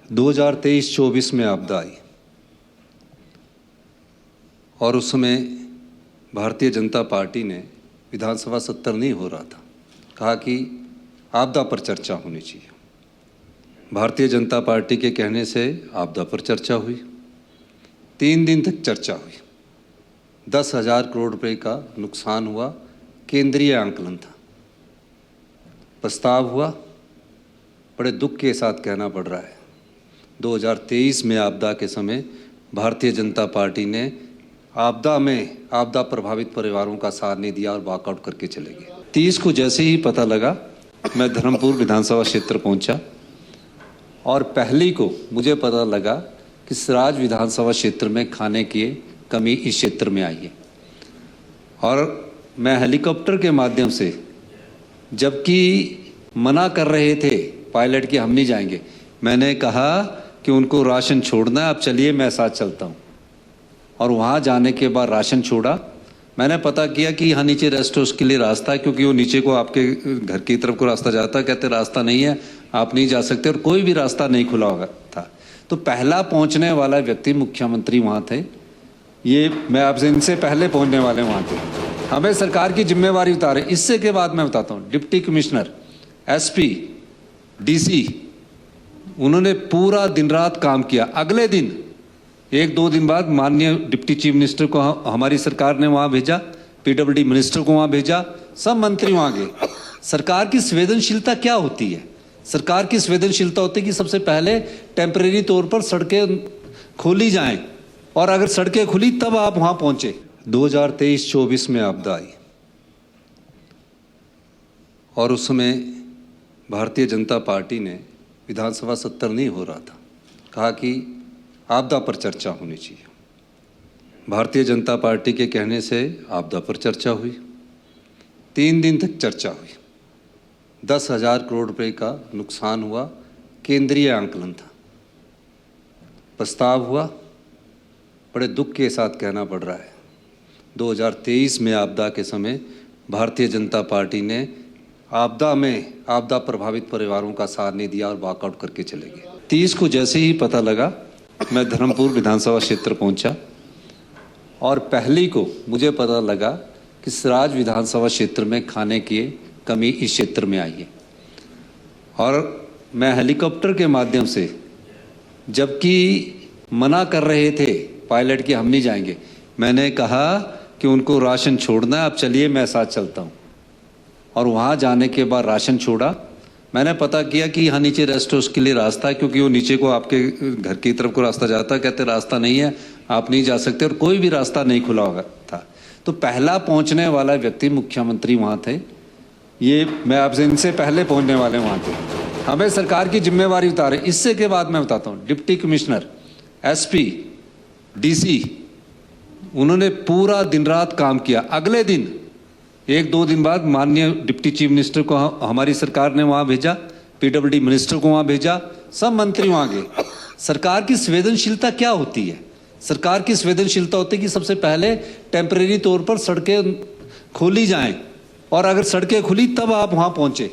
2023-24 में आपदा आई और उस समय भारतीय जनता पार्टी ने विधानसभा सत्र नहीं हो रहा था, कहा कि आपदा पर चर्चा होनी चाहिए। भारतीय जनता पार्टी के कहने से आपदा पर चर्चा हुई। 3 दिन तक चर्चा हुई। 10,000 करोड़ रुपए का नुकसान हुआ, केंद्रीय आंकलन था। प्रस्ताव हुआ, बड़े दुख के साथ कहना पड़ रहा है 2023 में आपदा के समय भारतीय जनता पार्टी ने आपदा प्रभावित परिवारों का साथ नहीं दिया और वॉकआउट करके चले गए। 30 को जैसे ही पता लगा मैं धर्मपुर विधानसभा क्षेत्र पहुंचा और पहली को मुझे पता लगा कि सिराज विधानसभा क्षेत्र में खाने की कमी इस क्षेत्र में आई है और मैं हेलीकॉप्टर के माध्यम से, जबकि मना कर रहे थे पायलट कि हम नहीं जाएंगे, मैंने कहा कि उनको राशन छोड़ना है, आप चलिए मैं साथ चलता हूँ। और वहाँ जाने के बाद राशन छोड़ा। मैंने पता किया कि यहाँ नीचे रेस्ट हाउस के लिए रास्ता है, क्योंकि वो नीचे को आपके घर की तरफ को रास्ता जाता है। कहते रास्ता नहीं है, आप नहीं जा सकते, और कोई भी रास्ता नहीं खुला हुआ था। तो पहला पहुँचने वाला व्यक्ति मुख्यमंत्री वहाँ थे। ये मैं आपसे इनसे पहले पहुँचने वाले वहाँ थे। हमें सरकार की जिम्मेवारी उतारे। इससे के बाद मैं बताता हूँ, डिप्टी कमिश्नर, एसपी, डीसी, उन्होंने पूरा दिन रात काम किया। अगले दिन 1-2 दिन बाद माननीय डिप्टी चीफ मिनिस्टर को हमारी सरकार ने वहाँ भेजा, पीडब्ल्यूडी मिनिस्टर को वहाँ भेजा, सब मंत्री वहाँ गए। सरकार की संवेदनशीलता क्या होती है? सरकार की संवेदनशीलता होती है कि सबसे पहले टेम्परेरी तौर पर सड़कें खोली जाएं, और अगर सड़कें खुली तब आप वहाँ पहुँचे। 2023-24 में आपदा आई और उस समय भारतीय जनता पार्टी ने विधानसभा सत्र नहीं हो रहा था, कहा कि आपदा पर चर्चा होनी चाहिए। भारतीय जनता पार्टी के कहने से आपदा पर चर्चा हुई। 3 दिन तक चर्चा हुई। 10,000 करोड़ रुपए का नुकसान हुआ, केंद्रीय आंकलन था। प्रस्ताव हुआ, बड़े दुख के साथ कहना पड़ रहा है 2023 में आपदा के समय भारतीय जनता पार्टी ने आपदा प्रभावित परिवारों का साथ नहीं दिया और वॉकआउट करके चले गए। 30 को जैसे ही पता लगा मैं धर्मपुर विधानसभा क्षेत्र पहुंचा और पहली को मुझे पता लगा कि सिराज विधानसभा क्षेत्र में खाने की कमी इस क्षेत्र में आई है और मैं हेलीकॉप्टर के माध्यम से, जबकि मना कर रहे थे पायलट कि हम नहीं जाएंगे, मैंने कहा कि उनको राशन छोड़ना है, आप चलिए मैं साथ चलता हूँ। और वहाँ जाने के बाद राशन छोड़ा। मैंने पता किया कि यहाँ नीचे रेस्ट हाउस के लिए रास्ता है, क्योंकि वो नीचे को आपके घर की तरफ को रास्ता जाता है। कहते रास्ता नहीं है, आप नहीं जा सकते, और कोई भी रास्ता नहीं खुला हुआ था। तो पहला पहुँचने वाला व्यक्ति मुख्यमंत्री वहाँ थे। ये मैं आपसे इनसे पहले पहुँचने वाले वहाँ थे। हमें सरकार की जिम्मेवारी उतारे। इससे के बाद मैं बताता हूँ, डिप्टी कमिश्नर, एसपी, डीसी, उन्होंने पूरा दिन रात काम किया। अगले दिन 1-2 दिन बाद माननीय डिप्टी चीफ मिनिस्टर को हमारी सरकार ने वहाँ भेजा, पीडब्ल्यूडी मिनिस्टर को वहाँ भेजा, सब मंत्री वहाँ गए। सरकार की संवेदनशीलता क्या होती है? सरकार की संवेदनशीलता होती है कि सबसे पहले टेम्परेरी तौर पर सड़कें खोली जाएं, और अगर सड़कें खुली तब आप वहाँ पहुँचे।